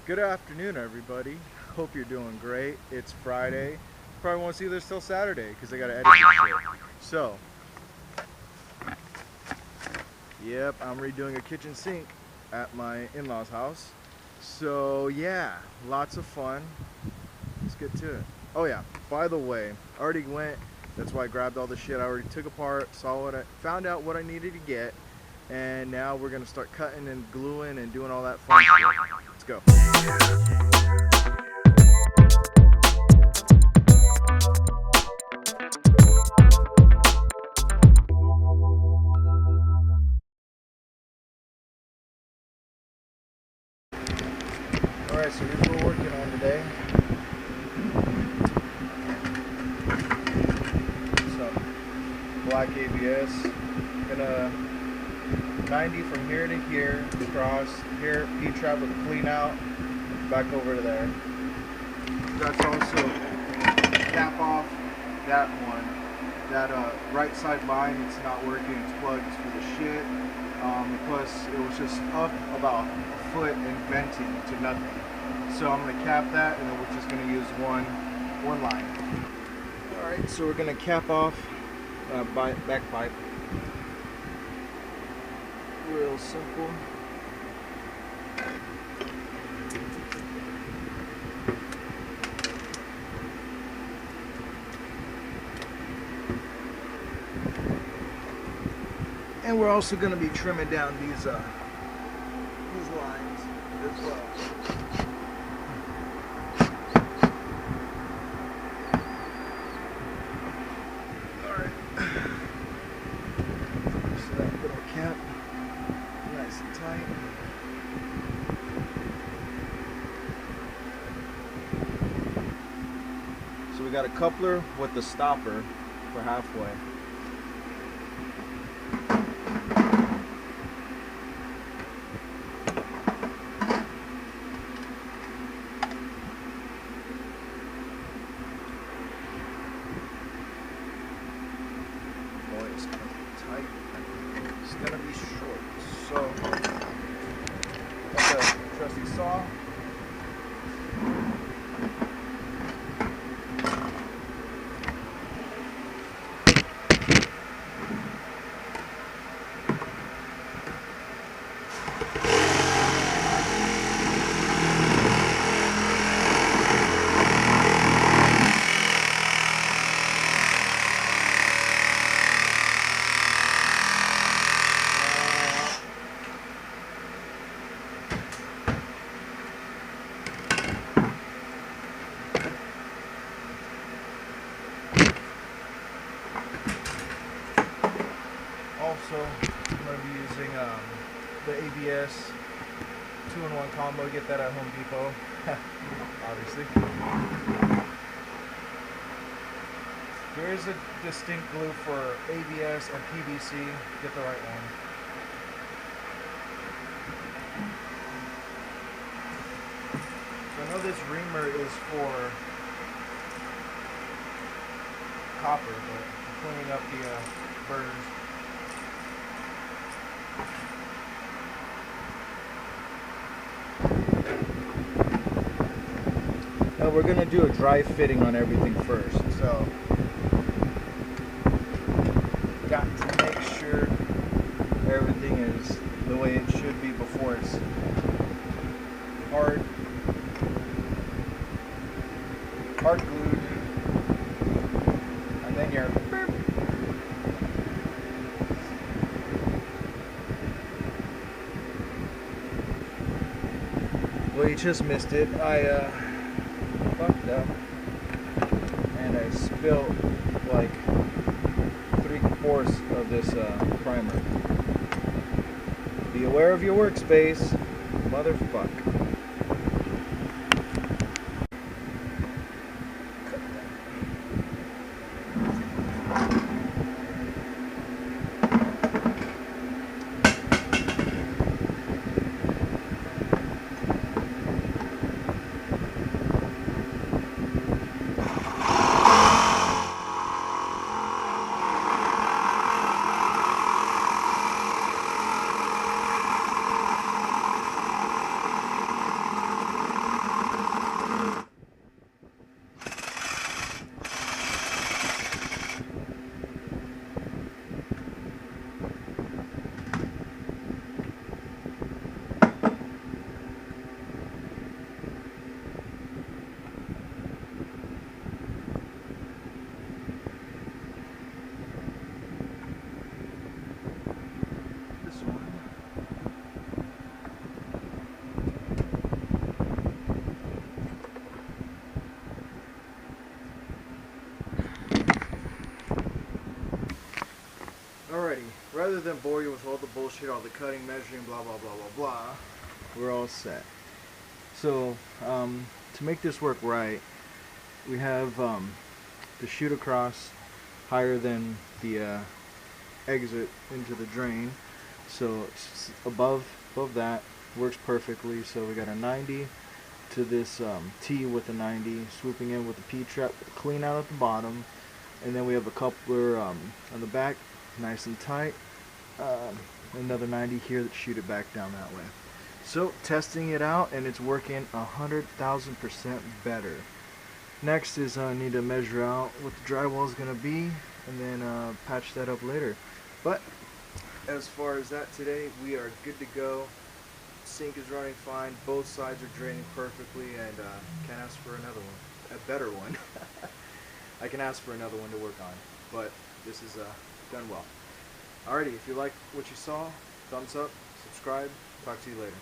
Good afternoon, everybody. Hope you're doing great. It's Friday. Probably won't see this till Saturday because I gotta edit this shit. So, yep, I'm redoing a kitchen sink at my in-laws' house. So yeah, lots of fun. Let's get to it. Oh yeah, by the way, I already went. That's why I grabbed all the shit. I already took apart, saw what I found out what I needed to get, and now we're gonna start cutting and gluing and doing all that fun shit. Let's go. Alright, so here's what we're working on today. Some black ABS. Gonna 90 from here to here, across here, P-trap with a clean out, back over to there. That's also cap off that one. That right side line, it's not working, it's plugged for the shit. Plus it was just up about a foot and venting to nothing. So I'm gonna cap that, and then we're just gonna use one line. All right, so we're gonna cap off back pipe. Real simple. And we're also going to be trimming down these lines as well. Alright. So that little cap, nice and tight. So we got a coupler with the stopper for halfway. It's gonna be short, so got the trusty saw. Also, I'm going to be using the ABS 2-in-1 combo. Get that at Home Depot, obviously. There is a distinct glue for ABS and PVC. Get the right one. So I know this reamer is for copper, but I'm cleaning up the burners. Now we're going to do a dry fitting on everything first, so got to make sure everything is the way it should be before it's hard glued, and then you're well, you just missed it. I fucked up and I spilled like 3/4 of this primer. Be aware of your workspace, motherfuck. other than bore you with all the bullshit, all the cutting, measuring, blah blah blah blah blah, we're all set. So to make this work right, we have the chute across higher than the exit into the drain, so it's above that works perfectly. So we got a 90 to this T with a 90, swooping in with the P-trap, clean out at the bottom, and then we have a coupler on the back, nice and tight, another 90 here that shoot it back down that way. So testing it out, and it's working 100,000% better. Next is I need to measure out what the drywall is going to be, and then patch that up later. But as far as that today, we are good to go. Sink is running fine, both sides are draining perfectly, and can't ask for another one, a better one. I can ask for another one to work on, but this is done well. Alrighty, if you like what you saw, thumbs up, subscribe, talk to you later.